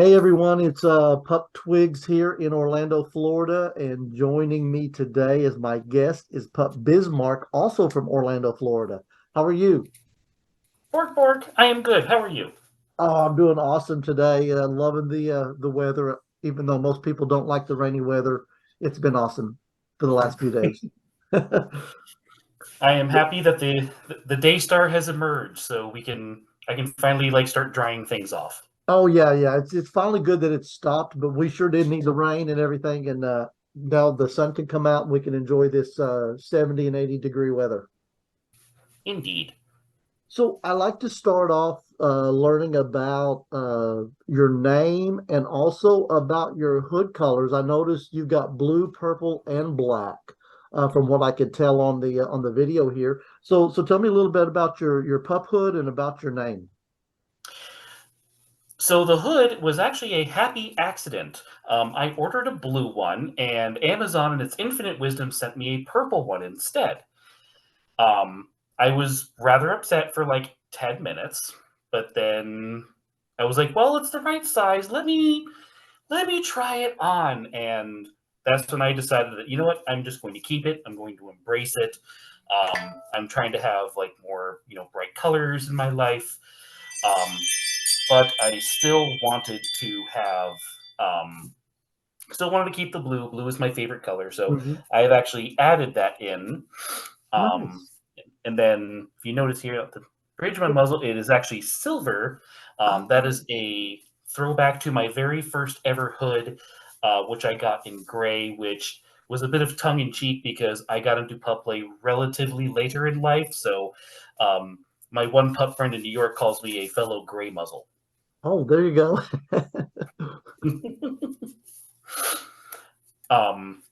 Hey everyone, it's Pup Twigs here in Orlando, Florida, and joining me today as my guest is Pup Bismark, also from Orlando, Florida. How are you? Bork Bork, I am good. How are you? Oh, I'm doing awesome today. Loving the weather, even though most people don't like the rainy weather. It's been awesome for the last few days. I am happy that the day star has emerged, so I can finally start drying things off. Oh yeah, yeah. It's finally good that it's stopped, but we sure did need the rain and everything, and now the sun can come out and we can enjoy this 70 and 80-degree weather. Indeed. So I like to start off learning about your name and also about your hood colors. I noticed you've got blue, purple, and black, from what I could tell on the video here. So tell me a little bit about your pup hood and about your name. So the hood was actually a happy accident. I ordered a blue one, and Amazon, in its infinite wisdom, sent me a purple one instead. I was rather upset for like 10 minutes, but then I was like, well, it's the right size. Let me try it on. And that's when I decided that, you know what, I'm just going to keep it. I'm going to embrace it. I'm trying to have like more, bright colors in my life. Um, but I still wanted to keep the blue. Blue is my favorite color. So Hmm. I have actually added that in. Um, Nice. and then if you notice here at the bridge of my muzzle, it is actually silver. That Oh, is a throwback to my very first ever hood, which I got in gray, which was a bit of tongue in cheek because I got into pup play relatively later in life. So um, my one pup friend in New York calls me a fellow gray muzzle. oh, there you go. um,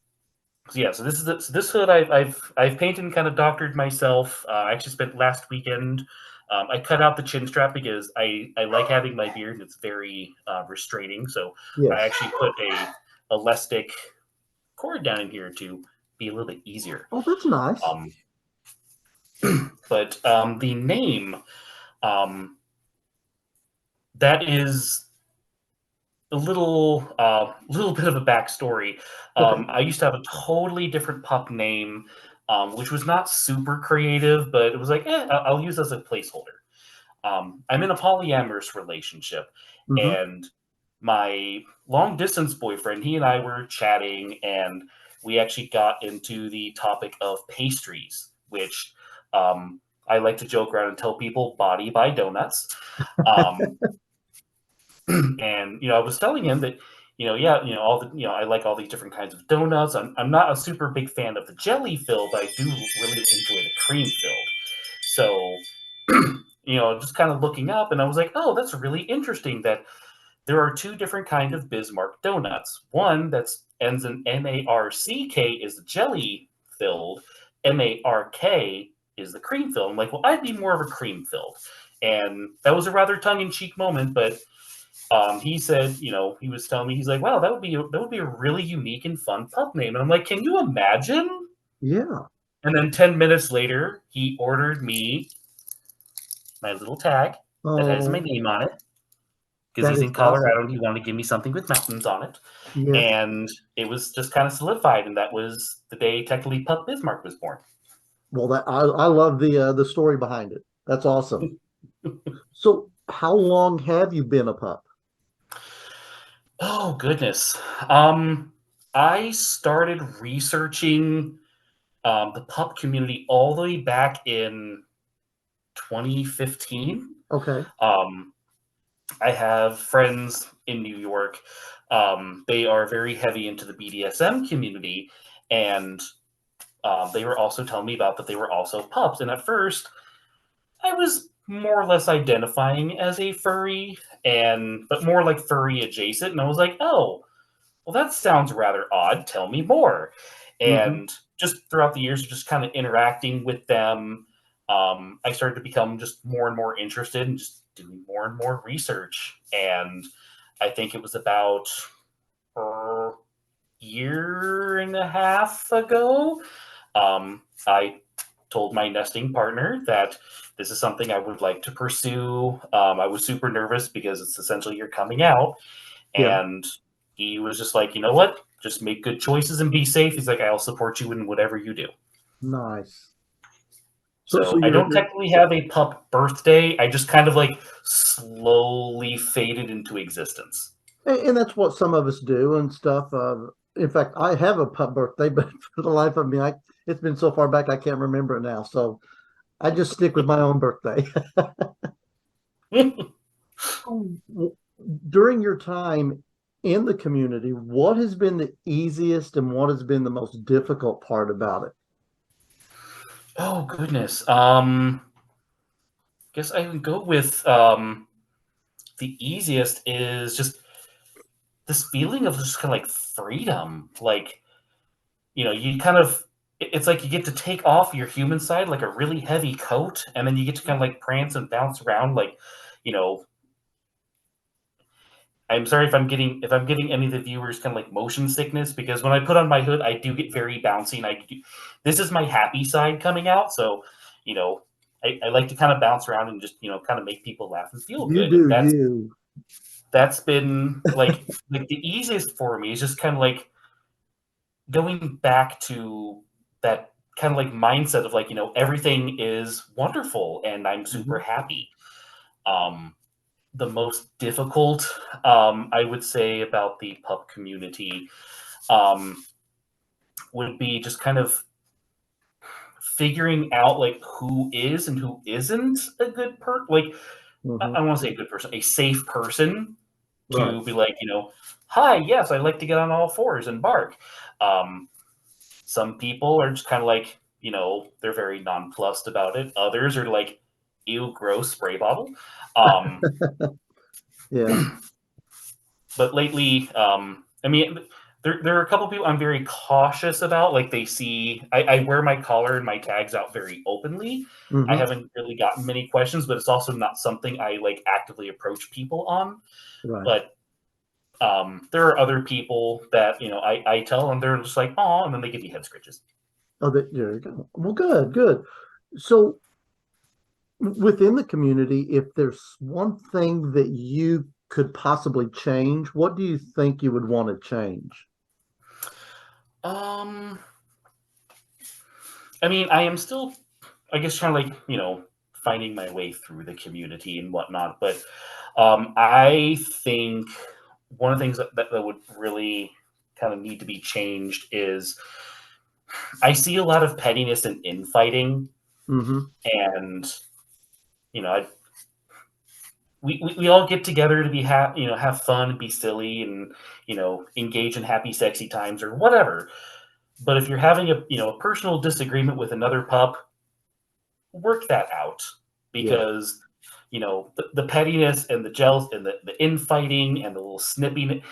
so yeah, so this hood I've painted and kind of doctored myself. I actually spent last weekend. I cut out the chin strap because I like having my beard and it's very restraining. So I Yes. actually put a elastic cord down in here to be a little bit easier. Oh, that's nice. Um, but the name, um, that is little bit of a backstory. Okay. I used to have a totally different pup name, which was not super creative, but it was like, I'll use as a placeholder. I'm in a polyamorous relationship, Hmm. and my long distance boyfriend, he and I were chatting, and we actually got into the topic of pastries, which I like to joke around and tell people body by donuts. Um, and I was telling him that yeah, all the I like all these different kinds of donuts. I'm not a super big fan of the jelly filled, but I do really enjoy the cream filled. So just kind of looking up, and I was like, oh, that's really interesting that there are two different kind of Bismarck donuts. One that's ends in MARCK is the jelly filled, MARK is the cream filled. I'm like, well, I'd be more of a cream filled. And that was a rather tongue in cheek moment, but he said, he was telling me, he's like, wow, that would be a really unique and fun pup name. And I'm like, can you imagine? Yeah. And then 10 minutes later, he ordered me my little tag that has my Oh, name on it because that he's is in awesome. Colorado and he wanted to give me something with mountains on it. Yes. And it was just kind of solidified. And that was the day technically Pup Bismarck was born. Well, that I love the story behind it. That's awesome. So, how long have you been a pup? Oh, goodness. Um, I started researching the pup community all the way back in 2015. Okay. Um, I have friends in New York. They are very heavy into the BDSM community, and they were also telling me about that they were also pups. And at first, I was more or less identifying as a furry, but more like furry adjacent. And I was like, oh, well, that sounds rather odd. Tell me more. Hmm. And just throughout the years, just kind of interacting with them, I started to become just more and more interested in just doing more and more research. And I think it was about a year and a half ago, I told my nesting partner that this is something I would like to pursue. I was super nervous because it's essentially you're coming out, Yeah. And he was just like, you know what? Just make good choices and be safe. He's like, I'll support you in whatever you do. Nice. So So I you're, don't technically have a pup birthday. I just kind of like slowly faded into existence. and that's what some of us do and stuff. In fact, I have a pup birthday, but for the life of me, it's been so far back I can't remember it now. So I just stick with my own birthday. During your time in the community, what has been the easiest and what has been the most difficult part about it? Oh goodness. Guess I would go with the easiest is just this feeling of just kind of like freedom. Like, you kind of it's like you get to take off your human side like a really heavy coat, and then you get to kind of like prance and bounce around like, you know, I'm sorry if I'm getting any of the viewers kind of like motion sickness, because when I put on my hood, I do get very bouncy, and this is my happy side coming out. So, you know, I like to kind of bounce around and just kind of make people laugh and feel You good, and do you. that's been like the easiest for me is just kind of like going back to that kind of like mindset of like everything is wonderful and I'm super Mhm. happy. Um, the most difficult, I would say, about the pup community um, would be just kind of figuring out like who is and who isn't a good like I Mhm. want to say a good person, a safe person Right. to be like, hi, yes, I like to get on all fours and bark. Um, some people are just kind of like, they're very nonplussed about it. Others are like, ew, gross spray bottle. Um, Yeah. but lately, I mean, there are a couple people I'm very cautious about. Like they see, I wear my collar and my tags out very openly. I Hmm. haven't really gotten many questions, but it's also not something I like actively approach people on. Right. But there are other people that I tell, and they're just like, oh, and then they give me head scratches. Oh, there you go. Well, good, good. So within the community, if there's one thing that you could possibly change, what do you think you would want to change? Um, I mean, I am still, I guess, trying to like finding my way through the community and whatnot. But I think one of the things that would really kind of need to be changed is I see a lot of pettiness and infighting, Hmm. and you know, I, we all get together to be have fun, be silly, and engage in happy, sexy times or whatever. But if you're having a personal disagreement with another pup, work that out, Yeah, because the pettiness and the jealous and the infighting and the little snipping,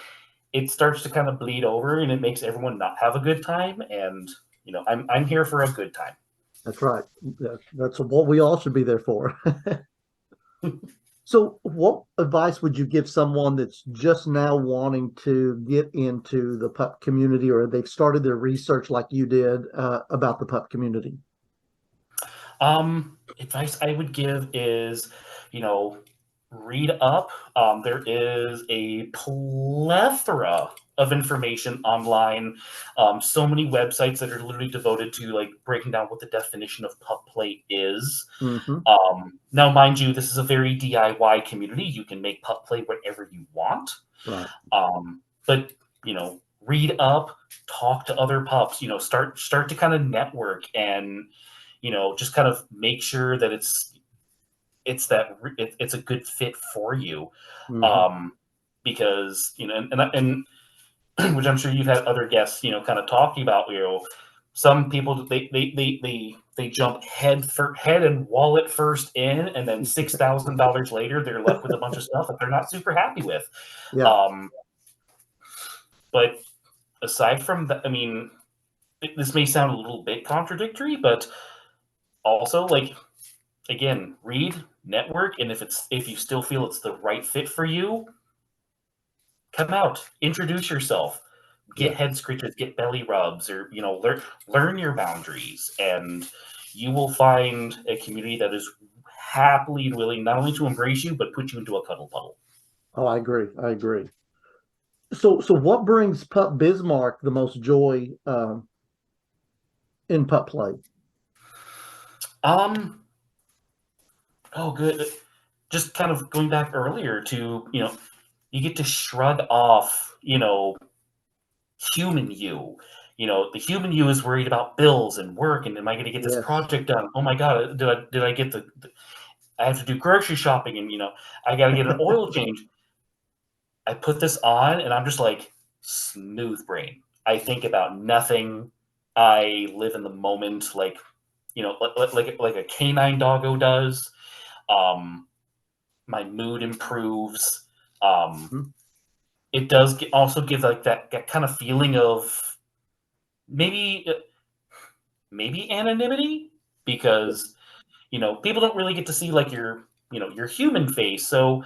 it starts to kind of bleed over and it makes everyone not have a good time. And I'm here for a good time. that's right. That's what we all should be there for. So, what advice would you give someone that's just now wanting to get into the pup community, or they've started their research like you did about the pup community? Advice I would give is, you know, read up. There is a plethora of information online. So many websites that are literally devoted to like breaking down what the definition of pup play is. Hmm. Now, mind you, this is a very DIY community. You can make pup play whatever you want. Right. But read up, talk to other pups. Start to kind of network and just kind of make sure that it's a good fit for you. Hmm. Um, because which I'm sure you've had other guests kind of talking about. Some people they jump head and wallet first in, and then $6,000 later they're left with a bunch of stuff that they're not super happy with. Yeah, Um, but aside from that, I mean, this may sound a little bit contradictory, but also like, again, read, network, and if you still feel it's the right fit for you, come out, introduce yourself, get yeah. head scratches, get belly rubs, or learn your boundaries, and you will find a community that is happily willing not only to embrace you but put you into a cuddle puddle. Oh, I agree. I agree. So what brings Pup Bismarck the most joy in pup play? Um, oh, good. Just kind of going back earlier to, you get to shrug off, human you. The human you is worried about bills and work, and am I going to get this Yes, project done? Oh my God, did I get I have to do grocery shopping, and I got to get an oil change. I put this on, and I'm just like smooth brain. I think about nothing. I live in the moment, like like a canine doggo does. Um, my mood improves. Um, mhm, it does also give like that kind of feeling of maybe maybe anonymity, because people don't really get to see like your human face, so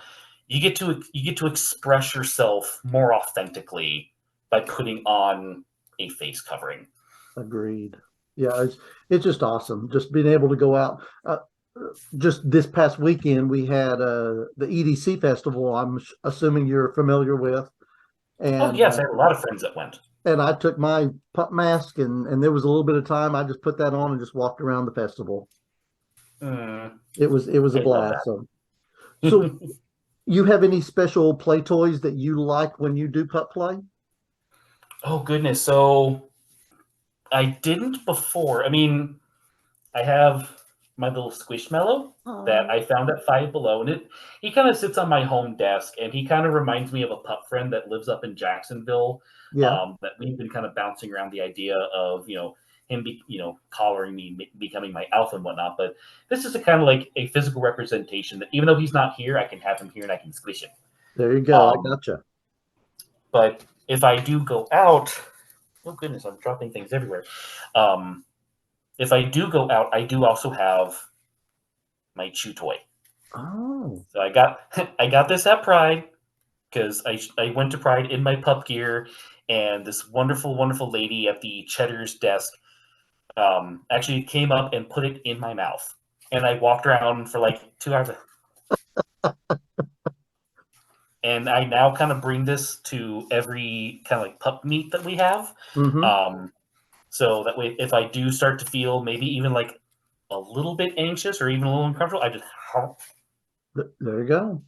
you get to express yourself more authentically by putting on a face covering. agreed. Yeah, it's just awesome. Just being able to go out. Just this past weekend, we had the EDC festival. Assuming you're familiar with, Oh and yes, I had a lot of friends that went. I took my pup mask, and there was a little bit of time. I just put that on and just walked around the festival. Mm, It was a I love blast. So that. you have any special play toys that you like when you do pup play? Oh goodness, so I didn't before. I mean, I have my little squishmallow that Oh, I found at Five Below, and he kind of sits on my home desk, and he kind of reminds me of a pup friend that lives up in Jacksonville. yeah, That we've been kind of bouncing around the idea of him collaring me, becoming my alpha and whatnot. But this is a kind of like a physical representation that even though he's not here, I can have him here and I can squish him. there you go. I Um, gotcha. but if I do go out, oh goodness, I'm dropping things everywhere. Um, if I do go out, I do also have my chew toy. Oh, So I got I got this at Pride because I went to Pride in my pup gear, and this wonderful wonderful lady at the Cheddar's desk actually came up and put it in my mouth, and I walked around for like 2 hours, and I now kind of bring this to every kind of like pup meet that we have. mm-hmm. Um, so that way, if I do start to feel maybe even like a little bit anxious or even a little uncomfortable, I just There you go.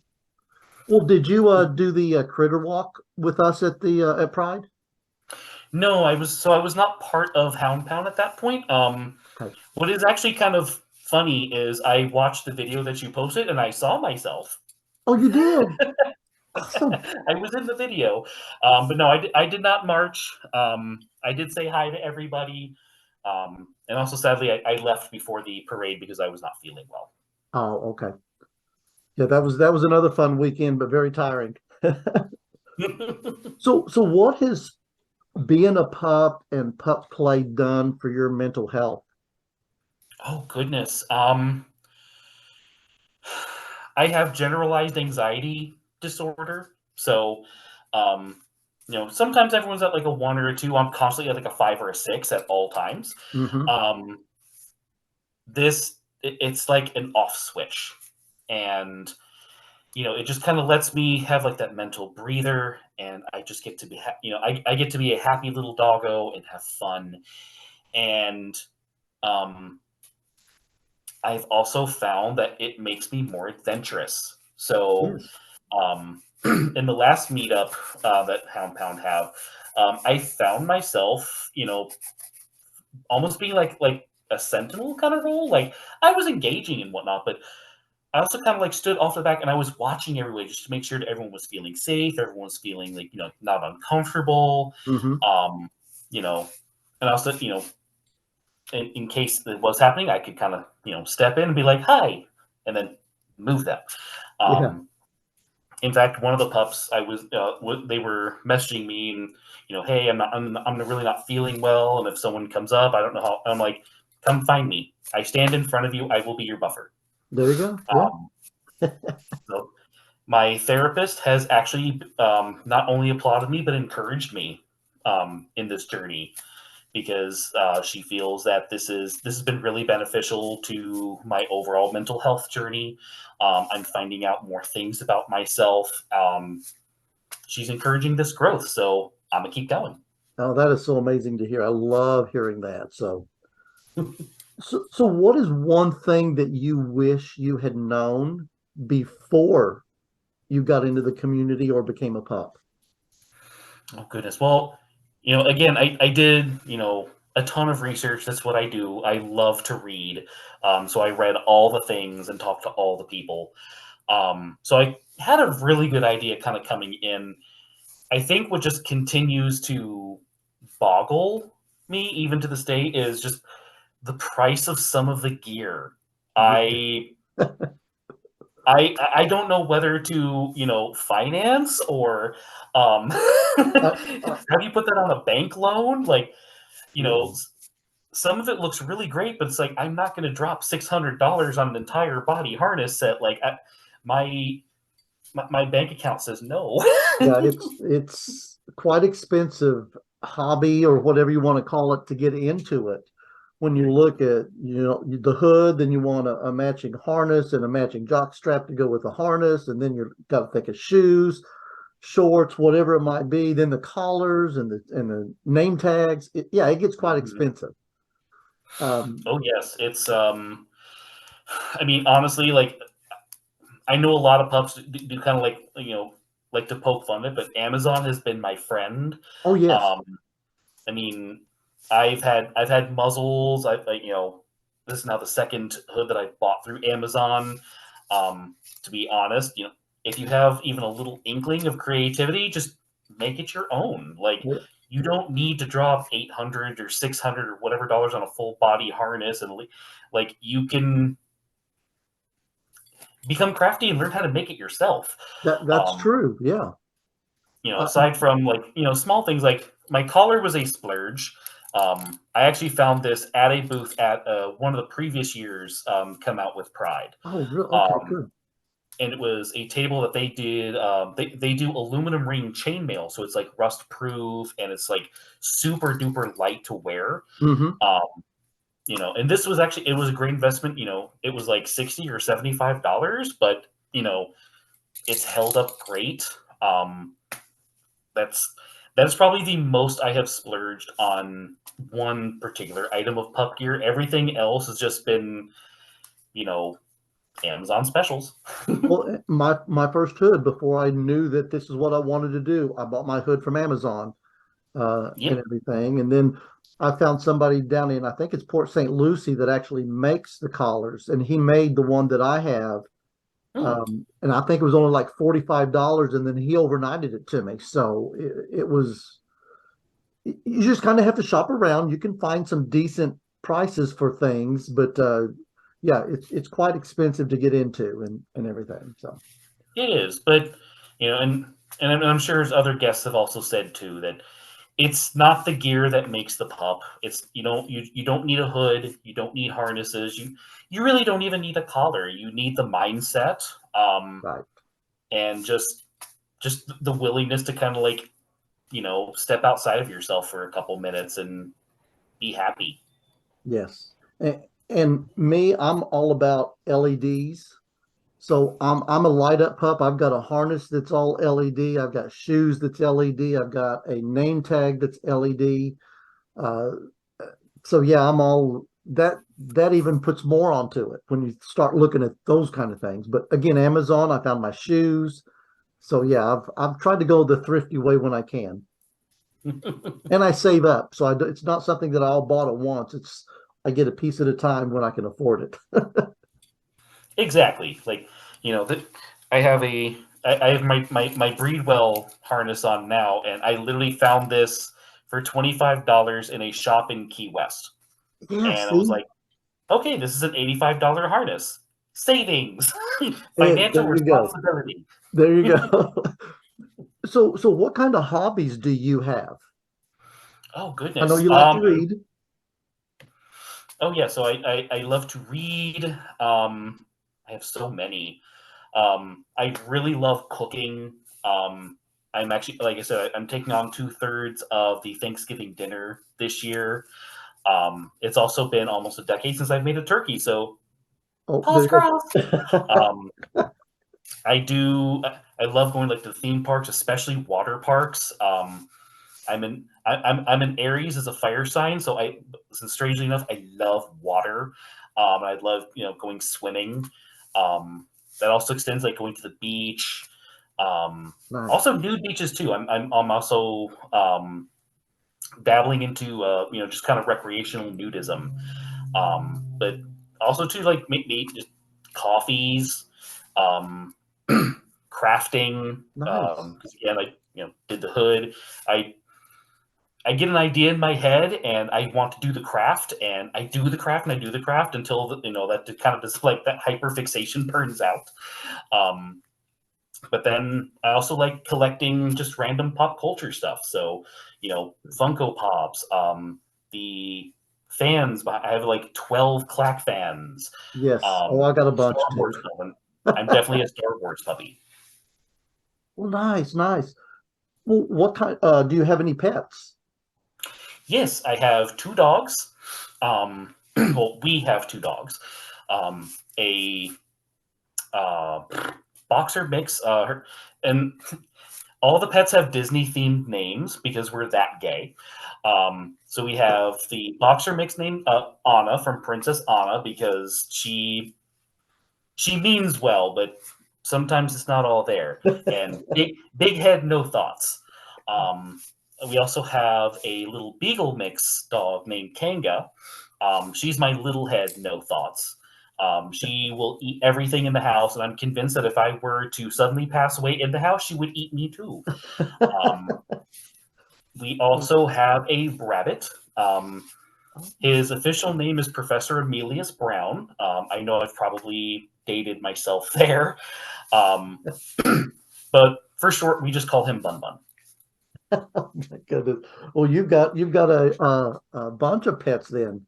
Well, did you do the critter walk with us at the at Pride? no, I was not part of Hound Pound at that point. Okay. What is actually kind of funny is I watched the video that you posted and I saw myself. Oh, you did. Awesome. I was in the video, but no, I did not march. I did say hi to everybody, and also sadly I left before the parade because I was not feeling well. Oh, okay. Yeah, that was another fun weekend, but very tiring. So what has being a pup and pup play done for your mental health? Oh goodness. I have generalized anxiety disorder. So, um, sometimes everyone's at like a one or a two. I'm constantly at like a five or a six at all times. Hmm. Um, it's like an off switch. And, it just kind of lets me have like that mental breather. And I just get to be, I get to be a happy little doggo and have fun. And, um, I've also found that it makes me more adventurous. So, Yes. in the last meetup that Hound Pound have, I found myself, almost being like a sentinel kind of role. Like I was engaging and whatnot, but I also kind of like stood off the back and I was watching everybody just to make sure that everyone was feeling safe, everyone was feeling like not uncomfortable, Hmm. um, you know, and also in case it was happening, I could kind of step in and be like hi, and then move them. Yeah. Um, In fact, one of the pups, they were messaging me and hey, I'm really not feeling well, and if someone comes up, I don't know how. I'm like, come find me. I stand in front of you. I will be your buffer. There you go. Yeah. Um, so my therapist has actually not only applauded me but encouraged me in this journey because she feels that this has been really beneficial to my overall mental health journey. I'm finding out more things about myself. she's encouraging this growth. So I'm gonna keep going. Oh, that is so amazing to hear. I love hearing that. So what is one thing that you wish you had known before you got into the community or became a pup? Oh goodness. Well, again, I did, a ton of research. That's what I do. I love to read. So I read all the things and talked to all the people. So I had a really good idea kind of coming in. I think what just continues to boggle me even to this day is just the price of some of the gear. Yeah. I I don't know whether to, finance or um I, I, how do you put that on a bank loan? Like, you yeah. know, some of it looks really great, but it's like I'm not going to drop $600 on an entire body harness set. Like my, my bank account says no. Yeah, it's quite expensive hobby or whatever you want to call it to get into it. When you look at, the hood, then you want a matching harness and a matching jock strap to go with the harness, and then you've got to think of shoes, shorts, whatever it might be, then the collars and the name tags. Yeah, it gets quite Mhm. expensive. Um, Oh yes, it's I mean, honestly, like I know a lot of pups do kind of like like to poke fun at it, but Amazon has been my friend. oh yes, Um, I mean, I've had muzzles. This is now the second hood that I've bought through Amazon. To be honest, if you have even a little inkling of creativity, just make it your own. Like yeah, you don't need to drop 800 or 600 or whatever dollars on a full body harness, and like you can become crafty and learn how to make it yourself. that's Um, true. Yeah. Uh, Aside from like small things like my collar was a splurge. I actually found this at a booth at one of the previous years come out with Pride, oh, real okay, um, good. and it was a table that they did. They do aluminum ring chainmail, so it's like rust proof and it's like super duper light to wear. Hmm. Um, and this was actually it was a great investment. It was like $60 or $75, but it's held up great. Um, that's that's probably the most I have splurged on one particular item of pup gear. Everything else has just been, you know, Amazon specials. Well, my first hood before I knew that this is what I wanted to do, I bought my hood from Amazon and Yep. everything, and then I found somebody down in I think it's Port St. Lucie that actually makes the collars, and he made the one that I have, Hmm. and I think it was only like $45, and then he overnighted it to me. So it was you just kind of have to shop around. You can find some decent prices for things, but yeah, it's quite expensive to get into and everything. So It is, but and I'm sure as other guests have also said too that it's not the gear that makes the pup. It's you don't need a hood, you don't need harnesses, you really don't even need a collar. You need the mindset, right. and just the willingness to kind of like step outside of yourself for a couple minutes and be happy. Yes. And me, I'm all about LEDs. So I'm a light up pup. I've got a harness that's all LED. I've got shoes that's LED. I've got a name tag that's LED. Uh, so yeah, I'm all that. That even puts more onto it when you start looking at those kind of things. But again, Amazon, I found my shoes. So yeah, I've tried to go the thrifty way when I can, and I save up. So it's not something that I all bought at once. It's I get a piece at a time when I can afford it. Exactly. Like, that I have I have my Breedwell harness on now, and I literally found this for $25 in a shop in Key West. Yeah, And I was see, like, okay, this is an $85 harness. Savings, financial there you go. responsibility. There you go. So what kind of hobbies do you have? Oh I know goodness. you like to read. Oh yeah, so I love to read. I have so many. I really love cooking. I'm actually, like I said, I'm taking on 2/3 of the Thanksgiving dinner this year. It's also been almost a decade since I've made a turkey, so Oh, there pause you crossed. go. Um, I do. I love going like to theme parks, especially water parks. I'm an Aries as a fire sign, so strangely enough I love water. I love going swimming. Um, that also extends like going to the beach. Um, Nice. Also nude beaches too. I'm also dabbling into just kind of recreational nudism. But also too like maybe just coffees, um, crafting. Nice. Because again, I did the hood. I I get an idea in my head and I want to do the craft and I do the craft and I do the craft until that kind of just like that hyper fixation burns out. Um, but then I also like collecting just random pop culture stuff. So, Funko Pops, the fans. I have like 12 Clack fans. Yes. Oh, I got a Star bunch Wars too. puppy. I'm definitely a Star Wars puppy. Well, nice, nice. Well, what kind, do you have any pets? Yes, I have two dogs. Well, we have two dogs. A uh, boxer mix, and all the pets have Disney themed names because we're that gay. So we have the boxer mix named Anna from Princess Anna because she means well, but sometimes it's not all there. And big head, no thoughts. Um, we also have a little beagle mix dog named Kanga. She's my little head, no thoughts. She will eat everything in the house, and I'm convinced that if I were to suddenly pass away in the house, she would eat me too. Um, we also have a rabbit. His official name is Professor Emilius Brown. I know I've probably dated myself there, um, but for short, we just call him Bun Bun. Oh my goodness. Well, you've got a bunch of pets then.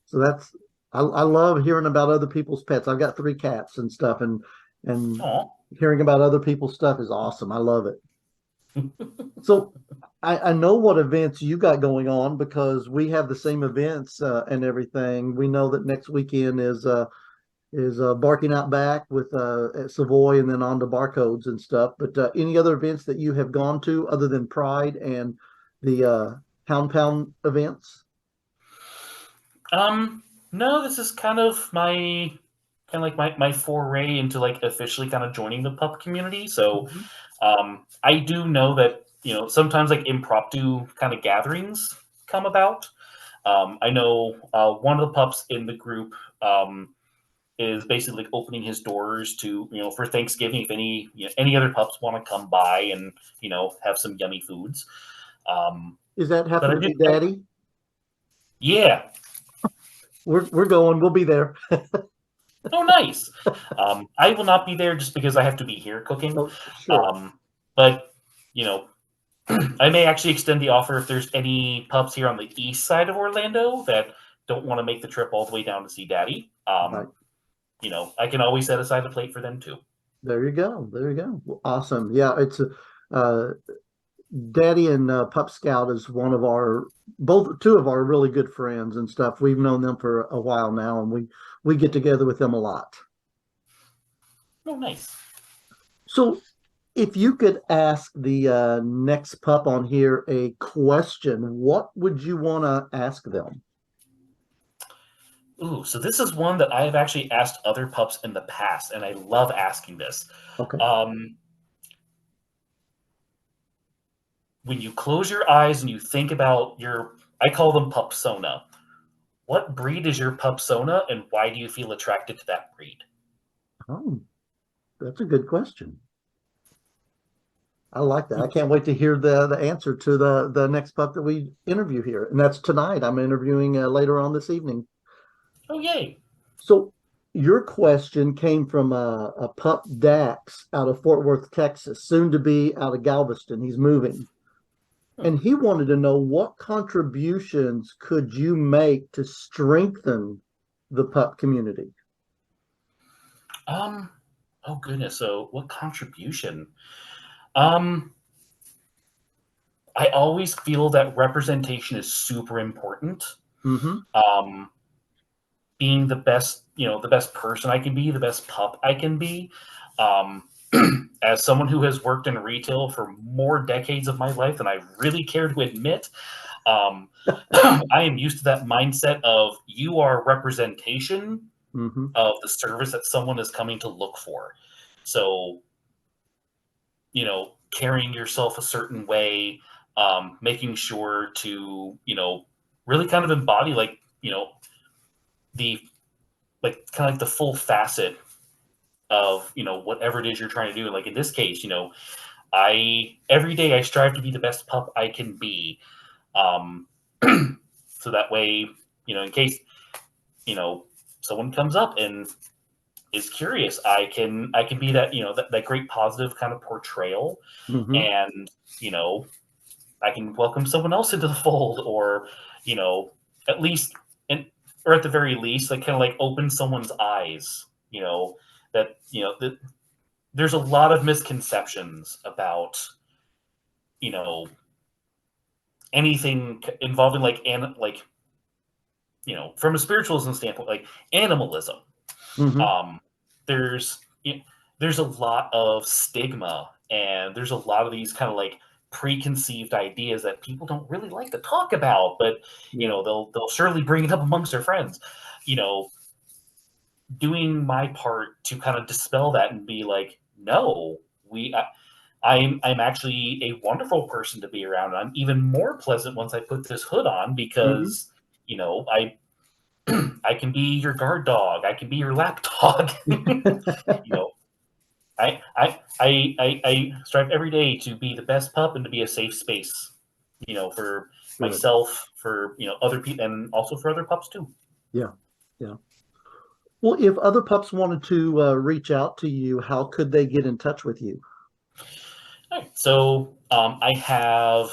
So that's I love hearing about other people's pets. I've got three cats and stuff, and Oh, hearing about other people's stuff is awesome. I love it. So I know what events you got going on because we have the same events and everything. We know that next weekend is barking out back with at Savoy and then on to barcodes and stuff. But any other events that you have gone to other than Pride and the Pound Pound events? um, no, this is kind of like my foray into like officially kind of joining the pup community. So, Mhm. I do know that sometimes like impromptu kind of gatherings come about. I know one of the pups in the group is basically like opening his doors to for Thanksgiving if any other pups want to come by and have some yummy foods. Is that But happen I to did, be Daddy? yeah. We're going. We'll be there. Oh, nice. I will not be there just because I have to be here cooking. Oh, sure. Um, but you know, I may actually extend the offer if there's any pups here on the east side of Orlando that don't want to make the trip all the way down to see Daddy. Right. I can always set aside a plate for them too. There you go. There you go. Well, awesome. Yeah, it's a Daddy and Pup Scout is one of our both two of our really good friends and stuff. We've known them for a while now, and we get together with them a lot. Oh, nice. So, if you could ask the next pup on here a question, what would you want to ask them? Ooh, so this is one that I have actually asked other pups in the past, and I love asking this. Okay. Um, when you close your eyes and you think about I call them pupsona. What breed is your pupsona, and why do you feel attracted to that breed? Oh, that's a good question. I like that. I can't wait to hear the answer to the next pup that we interview here, and that's tonight. I'm interviewing later on this evening. Oh, yay! So your question came from a pup Dax out of Fort Worth, Texas, soon to be out of Galveston. He's moving. Hmm. And he wanted to know what contributions could you make to strengthen the pup community? Um, oh goodness. So, what contribution? Um, I always feel that representation is super important. Hmm. Um, Being the best person I can be, the best pup I can be. as someone who has worked in retail for more decades of my life than I really care to admit, um, I am used to that mindset of you are representation Hmm. of the service that someone is coming to look for. So, carrying yourself a certain way, making sure to, really kind of embody the kind of like the full facet of, whatever it is you're trying to do. Like in this case, I every day I strive to be the best pup I can be. Um, so that way, in case, you know, someone comes up and is curious, I can be that, that great positive kind of portrayal, Hmm. and, you know, I can welcome someone else into the fold, or, you know, at least, and or at the very least, like kind of like open someone's eyes, that there's a lot of misconceptions about, you know, anything involving from a spiritualism standpoint, like animalism. Hmm. um, there's there's a lot of stigma, and there's a lot of these kind of like preconceived ideas that people don't really like to talk about, but Yeah. they'll surely bring it up amongst their friends. You know, doing my part to kind of dispel that and be like, no, I'm actually a wonderful person to be around. I'm even more pleasant once I put this hood on Hmm. because I I can be your guard dog. I can be your lap dog. you know, I strive every day to be the best pup and to be a safe space, for Good. myself, for other people, and also for other pups too. Yeah. Yeah. Well, if other pups wanted to reach out to you, how could they get in touch with you? All right, so I have,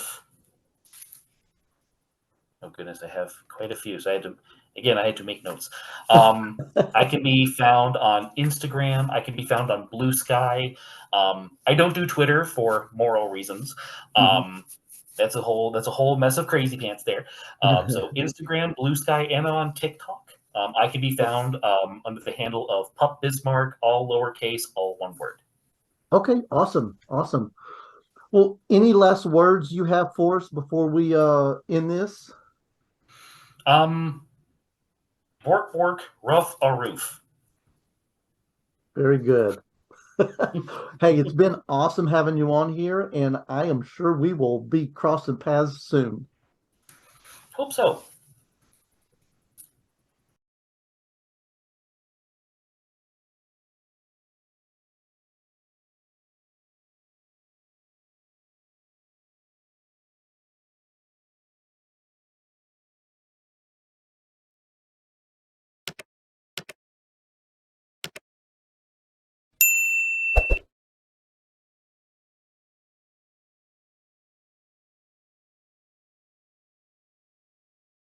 oh goodness, I have quite a few. So I had to make notes. I can be found on Instagram. I can be found on Blue Sky. I don't do Twitter for moral reasons. Hmm. Um, that's a whole mess of crazy pants there. So Instagram, Blue Sky, and on TikTok. I can be found under the handle of Pup Bismark, all lowercase, all one word. Okay, awesome, awesome. Well, any last words you have for us before we end this? Um, Bork bork, rough a roof. Very good. Hey, it's been awesome having you on here, and I am sure we will be crossing paths soon. Hope so.